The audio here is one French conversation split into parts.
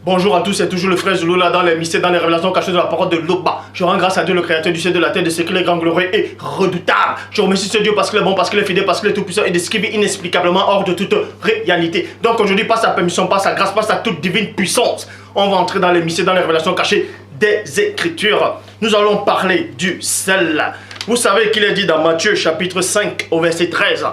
Bonjour à tous, c'est toujours le frère Zouloula dans les mystères, dans les révélations cachées de la parole de Loba. Je rends grâce à Dieu, le créateur du ciel et de la terre, de ce qu'il est grand, glorieux et redoutable. Je remercie ce Dieu parce qu'il est bon, parce qu'il est fidèle, parce qu'il est tout puissant et de ce qui vit inexplicablement hors de toute réalité. Donc aujourd'hui, par sa permission, par sa grâce, par sa toute divine puissance, on va entrer dans les mystères, dans les révélations cachées des Écritures. Nous allons parler du sel. Vous savez qu'il est dit dans Matthieu chapitre 5 au verset 13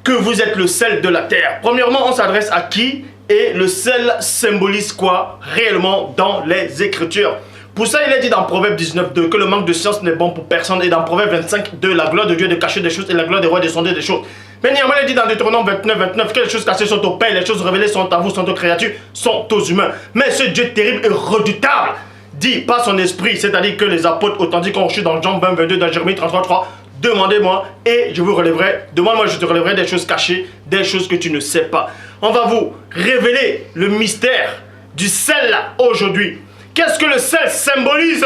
que vous êtes le sel de la terre. Premièrement, on s'adresse à qui? Et le sel symbolise quoi réellement dans les Écritures? Pour ça, il est dit dans Proverbe 19:2 que le manque de science n'est bon pour personne. Et dans Proverbe 25:2, la gloire de Dieu est de cacher des choses et la gloire des rois est de sonder des choses. Mais néanmoins, il est dit dans Deutéronome 29:29 que les choses cachées sont au Père, les choses révélées sont à vous, sont aux créatures, sont aux humains. Mais ce Dieu terrible et redoutable dit par son esprit, c'est-à-dire que les apôtres, autant dit qu'on reçut dans Jean 20:22, dans Jérémie 33:3, demandez-moi et je vous relèverai. Demande-moi, je te relèverai des choses cachées, des choses que tu ne sais pas. On va vous révéler le mystère du sel aujourd'hui. Qu'est-ce que le sel symbolise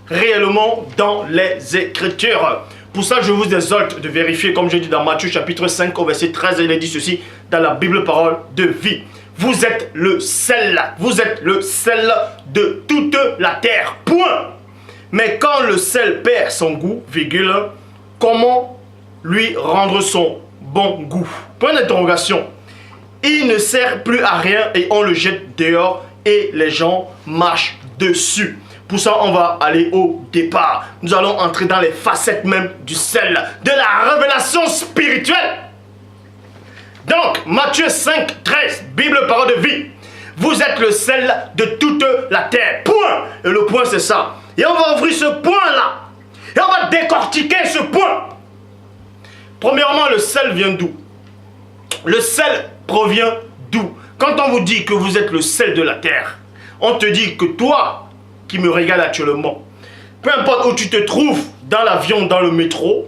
réellement dans les Écritures? Pour ça, je vous exhorte de vérifier, comme j'ai dit dans Matthieu chapitre 5 au verset 13, il est dit ceci dans la Bible parole de vie. Vous êtes le sel, vous êtes le sel de toute la terre, point. Mais quand le sel perd son goût, virgule, comment lui rendre son bon goût? Point d'interrogation. Il ne sert plus à rien et on le jette dehors et les gens marchent dessus. Pour ça, on va aller au départ. Nous allons entrer dans les facettes même du sel, de la révélation spirituelle. Donc, Matthieu 5:13, Bible parole de vie. Vous êtes le sel de toute la terre. Point. Et le point, c'est ça. Et on va ouvrir ce point-là. Et on va décortiquer ce point. Premièrement, le sel vient d'où? Le sel provient d'où? Quand on vous dit que vous êtes le sel de la terre, on te dit que toi, qui me regarde actuellement, peu importe où tu te trouves, dans l'avion, dans le métro,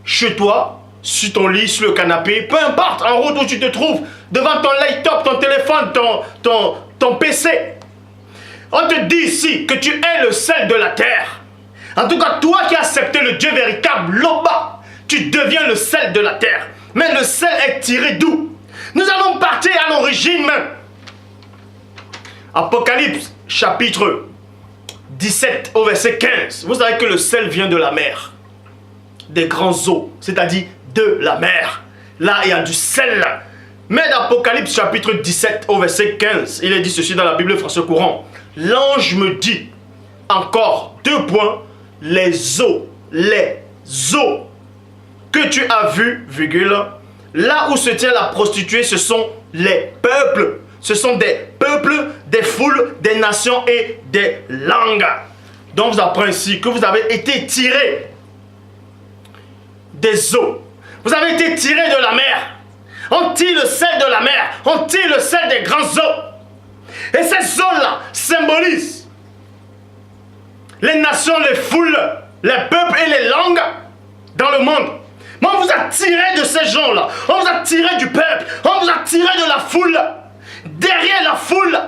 chez toi, sur ton lit, sur le canapé, peu importe, en route où tu te trouves, devant ton laptop, ton téléphone, ton PC, on te dit ici que tu es le sel de la terre. En tout cas, toi qui as accepté le Dieu véritable, Loba, tu deviens le sel de la terre. Mais le sel est tiré d'où? Nous allons partir à l'origine même. Apocalypse chapitre 17 au verset 15. Vous savez que le sel vient de la mer. Des grands eaux, c'est-à-dire de la mer. Là, il y a du sel. Mais dans Apocalypse chapitre 17 au verset 15, il est dit ceci dans la Bible français courant. L'ange me dit, encore 2 points, les eaux que tu as vues, virgule, là où se tient la prostituée, ce sont les peuples. Ce sont des peuples, des foules, des nations et des langues. Donc vous apprenez ici que vous avez été tirés des eaux. Vous avez été tirés de la mer. On tire le sel de la mer. On tire le sel des grands eaux. Et ces eaux-là symbolisent les nations, les foules, les peuples et les langues dans le monde. Mais on vous a tiré de ces gens-là. On vous a tiré du peuple. On vous a tiré de la foule. Derrière la foule,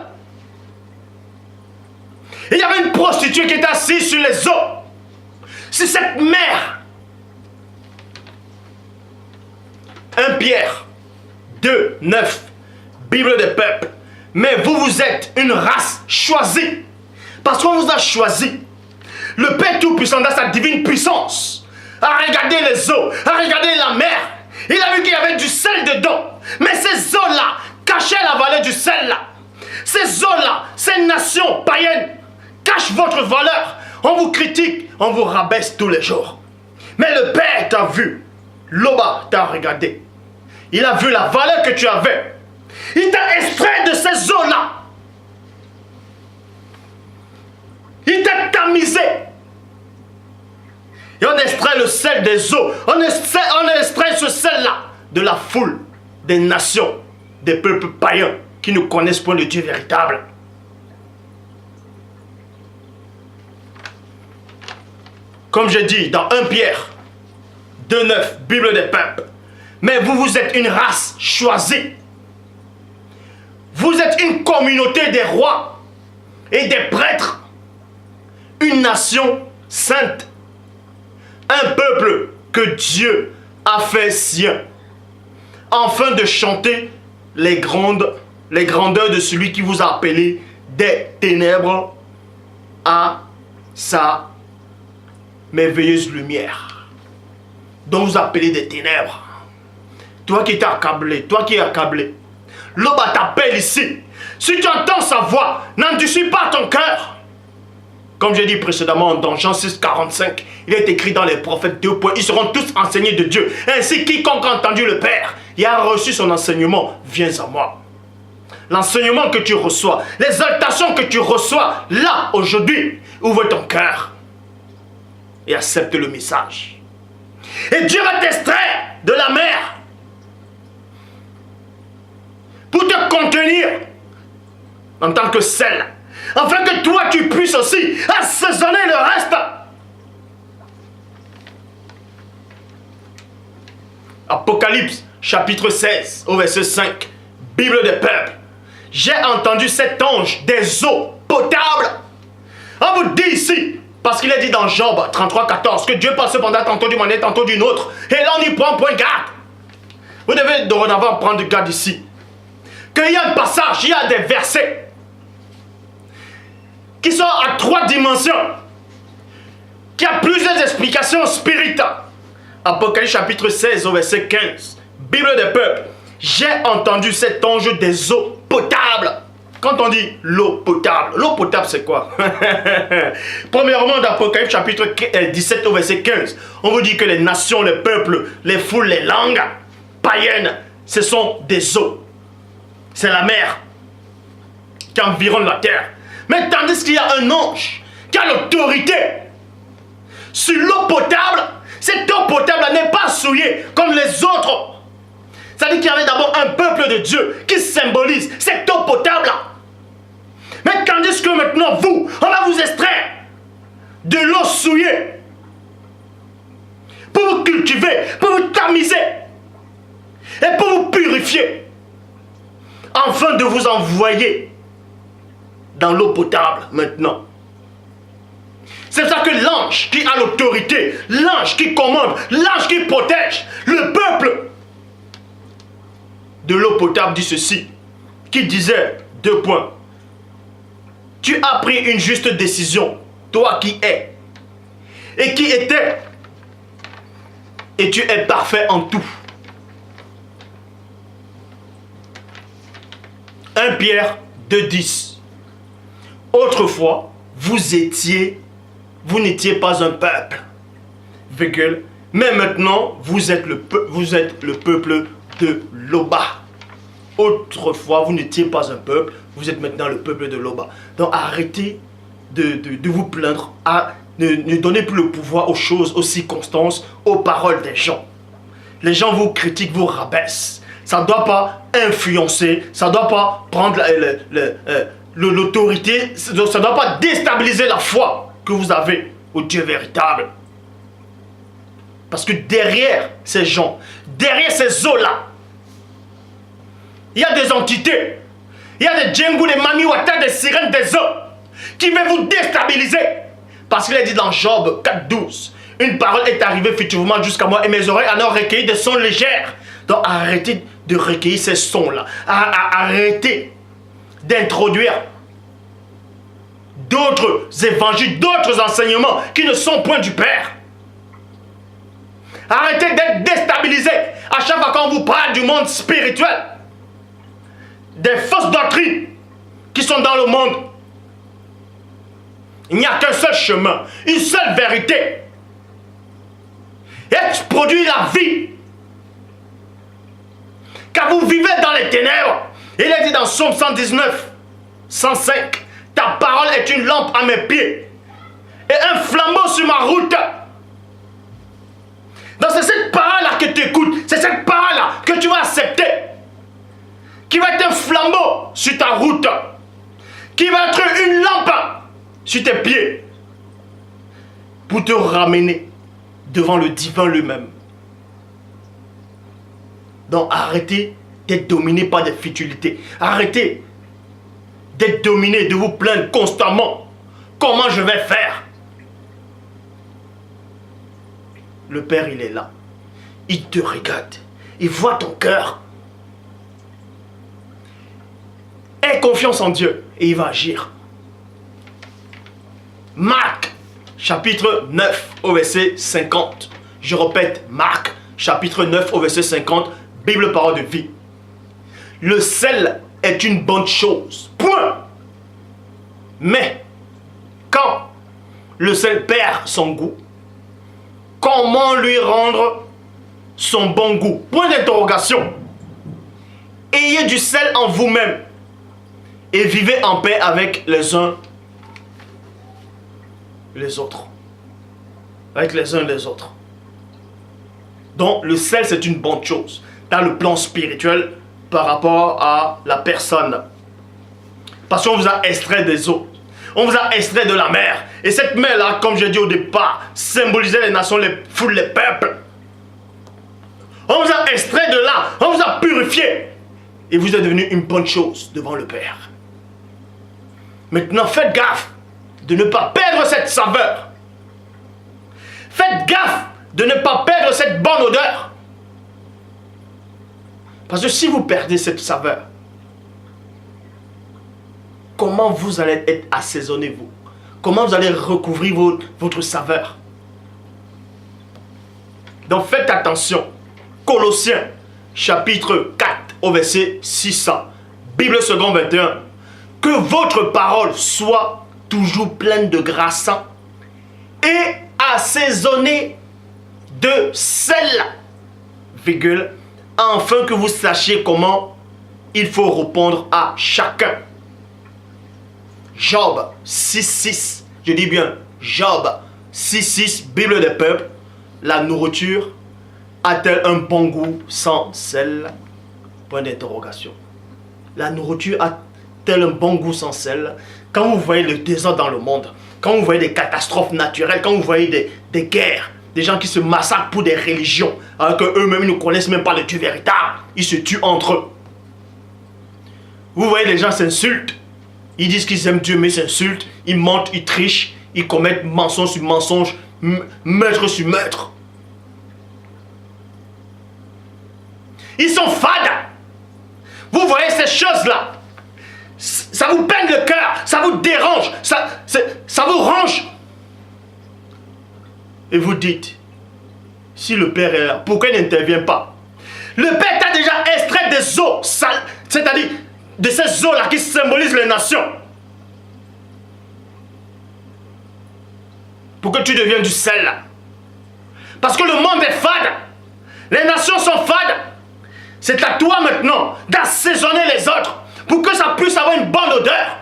il y avait une prostituée qui était assise sur les eaux. Sur cette mer. 1 Pierre 2:9, Bible des peuples. Mais vous êtes une race choisie. Parce qu'on vous a choisi. Le Père Tout-Puissant, dans sa divine puissance, a regardé les eaux, a regardé la mer. Il a vu qu'il y avait du sel dedans. Mais ces eaux-là cachaient la valeur du sel-là. Ces eaux-là, ces nations païennes, cachent votre valeur. On vous critique, on vous rabaisse tous les jours. Mais le Père t'a vu. Loba t'a regardé. Il a vu la valeur que tu avais. Il t'a extrait de ces eaux-là. Il t'a tamisé. Et on extrait le sel des eaux. On extrait ce sel-là de la foule des nations, des peuples païens qui ne connaissent point le Dieu véritable. Comme j'ai dit dans 1 Pierre 2:9, Bible des peuples. Mais vous êtes une race choisie. Vous êtes une communauté des rois et des prêtres. Une nation sainte. Un peuple que Dieu a fait sien. Afin de chanter les grandes les grandeurs de celui qui vous a appelé des ténèbres à sa merveilleuse lumière. Donc vous appelez des ténèbres. Toi qui t'es accablé, toi qui es accablé. L'aube t'appelle ici. Si tu entends sa voix, n'endurcis pas ton cœur. Comme j'ai dit précédemment dans Jean 6, 45, il est écrit dans les prophètes 2 points, ils seront tous enseignés de Dieu. Ainsi, quiconque a entendu le Père et a reçu son enseignement, viens à moi. L'enseignement que tu reçois, l'exaltation que tu reçois, là, aujourd'hui, ouvre ton cœur et accepte le message. Et Dieu va t'extraire de la mer pour te contenir en tant que sel, afin que toi tu puisses aussi assaisonner le reste. Apocalypse chapitre 16 au verset 5, Bible des peuples. J'ai entendu cet ange des eaux potables. On vous dit ici, parce qu'il est dit dans Job 33, 14, que Dieu parle cependant tantôt d'une manière, tantôt d'une autre. Et là on y prend point garde. Vous devez dorénavant prendre garde ici. Qu'il y a un passage, il y a des versets qui sont à 3 dimensions, qui a plusieurs explications spirituelles. Apocalypse chapitre 16 au verset 15, Bible des peuples. J'ai entendu cet ange des eaux potables. Quand on dit l'eau potable c'est quoi? Premièrement, d'Apocalypse chapitre 17 au verset 15, on vous dit que les nations, les peuples, les foules, les langues païennes, ce sont des eaux. C'est la mer qui environne la terre. Mais tandis qu'il y a un ange qui a l'autorité sur l'eau potable, cette eau potable n'est pas souillée comme les autres. C'est-à-dire qu'il y avait d'abord un peuple de Dieu qui symbolise cette eau potable. Mais tandis que maintenant vous, on va vous extraire de l'eau souillée pour vous cultiver, pour vous tamiser et pour vous purifier, afin de vous envoyer dans l'eau potable maintenant. C'est ça que l'ange qui a l'autorité, l'ange qui commande, l'ange qui protège le peuple de l'eau potable dit ceci, qui disait 2 points. Tu as pris une juste décision, toi qui es, et qui était, et tu es parfait en tout. 1 Pierre 2,10. Autrefois, vous n'étiez pas un peuple, virgule, mais maintenant, vous êtes le peuple de Loba. Autrefois, vous n'étiez pas un peuple, vous êtes maintenant le peuple de Loba. Donc arrêtez de vous plaindre, ne donnez plus le pouvoir aux choses, aux circonstances, aux paroles des gens. Les gens vous critiquent, vous rabaissent. Ça ne doit pas influencer, ça ne doit pas prendre l'autorité, ça ne doit pas déstabiliser la foi que vous avez au Dieu véritable. Parce que derrière ces gens, derrière ces eaux-là, il y a des entités, il y a des djembou, des mamiwata, des sirènes, des eaux qui veulent vous déstabiliser. Parce qu'il est dit dans Job 4,12, une parole est arrivée furtivement jusqu'à moi et mes oreilles en ont recueilli des sons légers. Donc arrêtez de recueillir ces sons-là. Arrêtez d'introduire d'autres évangiles, d'autres enseignements qui ne sont point du Père. Arrêtez d'être déstabilisés à chaque fois qu'on vous parle du monde spirituel. Des fausses doctrines qui sont dans le monde. Il n'y a qu'un seul chemin, une seule vérité. Et tu produis la vie. Car vous vivez dans les ténèbres. Il est dit dans Psaume 119, 105, ta parole est une lampe à mes pieds et un flambeau sur ma route. Donc c'est cette parole-là que tu écoutes, c'est cette parole-là que tu vas accepter, qui va être un flambeau sur ta route, qui va être une lampe sur tes pieds, pour te ramener devant le divin lui-même. Donc arrêtez d'être dominé par des futilités. Arrêtez d'être dominé, de vous plaindre constamment. Comment je vais faire? Le Père, il est là. Il te regarde. Il voit ton cœur. Aie confiance en Dieu et il va agir. Marc, chapitre 9, au verset 50. Je répète, Marc, chapitre 9, au verset 50, Bible parole de vie. Le sel est une bonne chose. Point. Mais, quand le sel perd son goût, comment lui rendre son bon goût? Point d'interrogation. Ayez du sel en vous-même et vivez en paix avec les uns les autres. Avec les uns les autres. Donc le sel c'est une bonne chose dans le plan spirituel par rapport à la personne. Parce qu'on vous a extrait des eaux. On vous a extrait de la mer. Et cette mer-là, comme j'ai dit au départ, symbolisait les nations, les foules, les peuples. On vous a extrait de là. On vous a purifié. Et vous êtes devenu une bonne chose devant le Père. Maintenant, faites gaffe de ne pas perdre cette saveur. Faites gaffe de ne pas perdre cette bonne odeur. Parce que si vous perdez cette saveur, comment vous allez être assaisonné, vous? Comment vous allez recouvrir votre saveur? Donc faites attention. Colossiens, chapitre 4, au verset 600. Bible seconde 21. Que votre parole soit toujours pleine de grâce et assaisonnée de sel, virgule, afin que vous sachiez comment il faut répondre à chacun. Job 6.6, je dis bien Job 6.6, Bible des peuples. La nourriture a-t-elle un bon goût sans sel? Point d'interrogation. La nourriture a-t-elle un bon goût sans sel? Quand vous voyez le désordre dans le monde, quand vous voyez des catastrophes naturelles, quand vous voyez des guerres, des gens qui se massacrent pour des religions, alors qu'eux-mêmes ne connaissent même pas le Dieu véritable, ils se tuent entre eux. Vous voyez les gens s'insultent. Ils disent qu'ils aiment Dieu, mais ils s'insultent, ils mentent, ils trichent, ils commettent mensonge sur mensonge, meurtre sur meurtre. Ils sont fades. Vous voyez ces choses-là. Ça vous peine le cœur, ça vous dérange, ça vous range. Et vous dites, si le Père est là, pourquoi il n'intervient pas? Le Père t'a déjà extrait des eaux, c'est-à-dire de ces eaux-là qui symbolisent les nations. Pour que tu deviennes du sel là. Parce que le monde est fade. Les nations sont fades. C'est à toi maintenant d'assaisonner les autres pour que ça puisse avoir une bonne odeur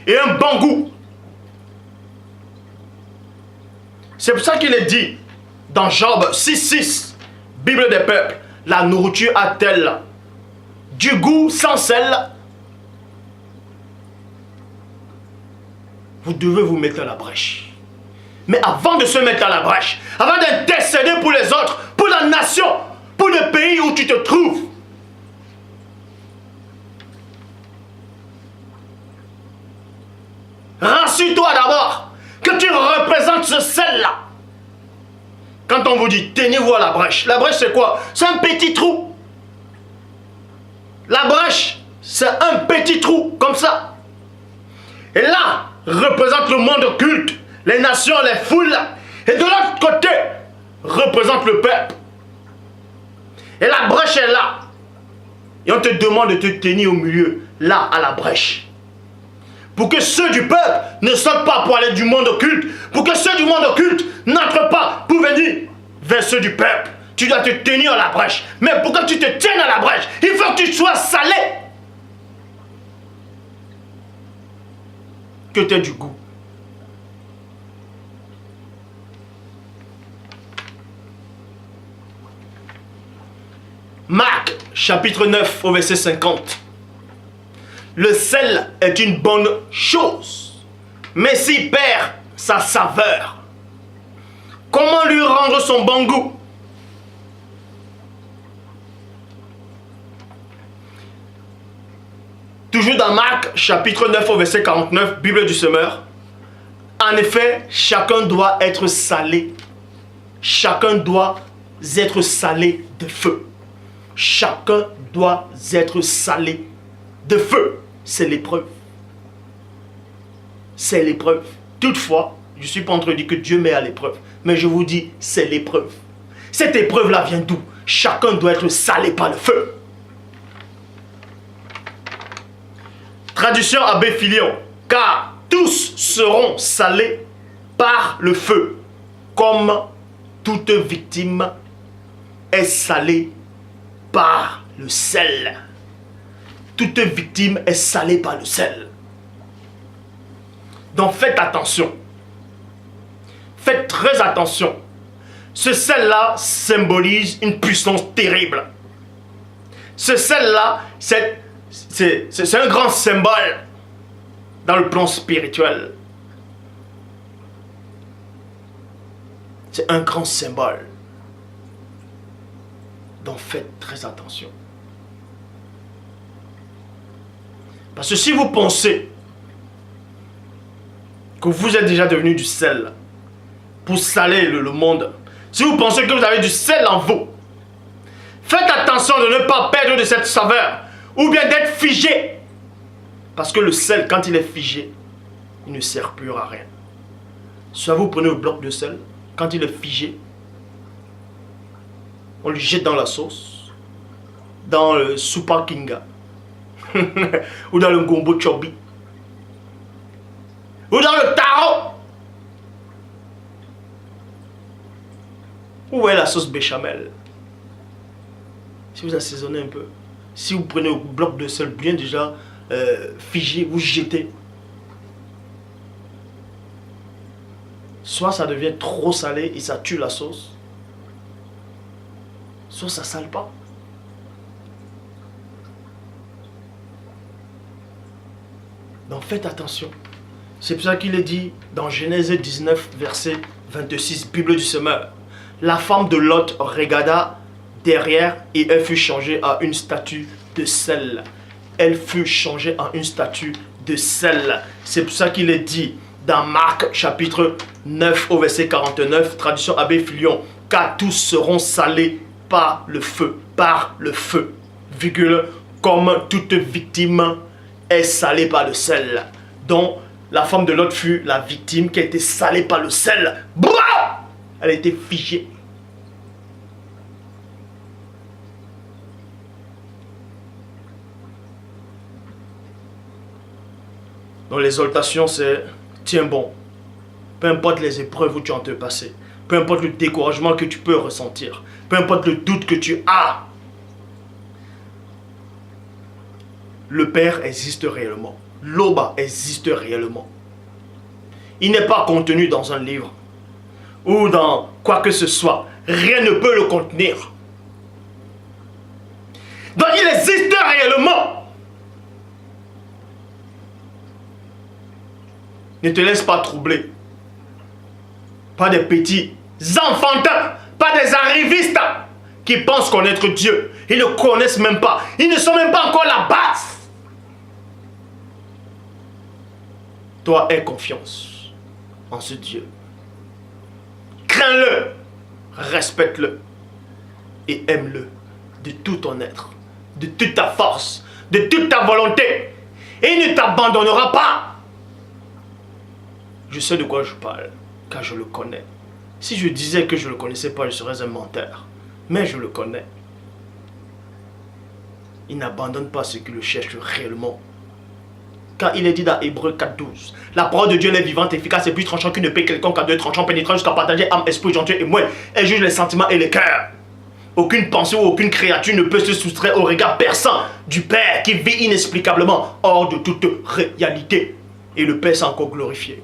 et un bon goût. C'est pour ça qu'il est dit dans Job 6.6, Bible des peuples, la nourriture a-t-elle du goût sans sel? Vous devez vous mettre à la brèche. Mais avant de se mettre à la brèche, avant d'intercéder pour les autres, pour la nation, pour le pays où tu te trouves, rassure-toi d'abord que tu représentes ce sel-là. Quand on vous dit, tenez-vous à la brèche c'est quoi? C'est un petit trou. La brèche, c'est un petit trou, comme ça. Et là, représente le monde occulte, les nations, les foules. Et de l'autre côté, représente le peuple. Et la brèche est là. Et on te demande de te tenir au milieu, là, à la brèche. Pour que ceux du peuple ne sortent pas pour aller du monde occulte. Pour que ceux du monde occulte n'entrent pas pour venir vers ceux du peuple. Tu dois te tenir à la brèche. Mais pour que tu te tiennes à la brèche, il faut que tu sois salé. Que tu aies du goût. Marc, chapitre 9, au verset 50. Le sel est une bonne chose, mais s'il perd sa saveur, comment lui rendre son bon goût? Toujours dans Marc, chapitre 9, au verset 49, Bible du semeur. En effet, chacun doit être salé. Chacun doit être salé de feu. Chacun doit être salé de feu, c'est l'épreuve. C'est l'épreuve. Toutefois, je ne suis pas en train de dire que Dieu met à l'épreuve, mais je vous dis, c'est l'épreuve. Cette épreuve-là vient d'où? Chacun doit être salé par le feu. Traduction Abbé Filion. Car tous seront salés par le feu, comme toute victime est salée par le sel. Toute victime est salée par le sel. Donc faites attention. Faites très attention. Ce sel-là symbolise une puissance terrible. Ce sel-là, c'est un grand symbole dans le plan spirituel. C'est un grand symbole. Donc faites très attention. Parce que si vous pensez que vous êtes déjà devenu du sel pour saler le monde, si vous pensez que vous avez du sel en vous, faites attention de ne pas perdre de cette saveur ou bien d'être figé. Parce que le sel, quand il est figé, il ne sert plus à rien. Soit vous prenez le bloc de sel, quand il est figé, on le jette dans la sauce, dans le soupa kinga, ou dans le gombo chobi, ou dans le taro. Où est la sauce béchamel? Si vous assaisonnez un peu, si vous prenez un bloc de sel bien déjà figé, vous jetez. Soit ça devient trop salé et ça tue la sauce, soit ça ne sale pas. Donc faites attention. C'est pour ça qu'il est dit dans Genèse 19, verset 26, Bible du semeur. La femme de Lot regarda derrière et elle fut changée à une statue de sel. Elle fut changée en une statue de sel. C'est pour ça qu'il est dit dans Marc chapitre 9 au verset 49, traduction Abbé Filion, car tous seront salés par le feu, virgule, comme toute victime est salée par le sel. Donc la femme de Lot fut la victime qui a été salée par le sel. Bouah! Elle a été figée. Donc l'exaltation c'est, tiens bon, peu importe les épreuves où tu en te passer, peu importe le découragement que tu peux ressentir, peu importe le doute que tu as, le Père existe réellement, l'Oba existe réellement. Il n'est pas contenu dans un livre ou dans quoi que ce soit, rien ne peut le contenir. Donc il existe réellement. Ne te laisse pas troubler. Pas des petits enfantins, pas des arrivistes qui pensent connaître Dieu. Ils ne connaissent même pas. Ils ne sont même pas encore la base. Toi, aie confiance en ce Dieu. Crains-le, respecte-le et aime-le de tout ton être, de toute ta force, de toute ta volonté. Et il ne t'abandonnera pas. Je sais de quoi je parle, car je le connais. Si je disais que je ne le connaissais pas, je serais un menteur. Mais je le connais. Il n'abandonne pas ceux qui le cherchent réellement. Car il est dit dans Hébreux 4:12, la parole de Dieu est vivante, efficace et plus tranchante qu'une épée quelconque à deux tranchants, pénétrant jusqu'à partager âme, esprit, jointure et moelle. Elle juge les sentiments et les cœurs. Aucune pensée ou aucune créature ne peut se soustraire au regard perçant du Père qui vit inexplicablement hors de toute réalité. Et le Père s'est encore glorifié.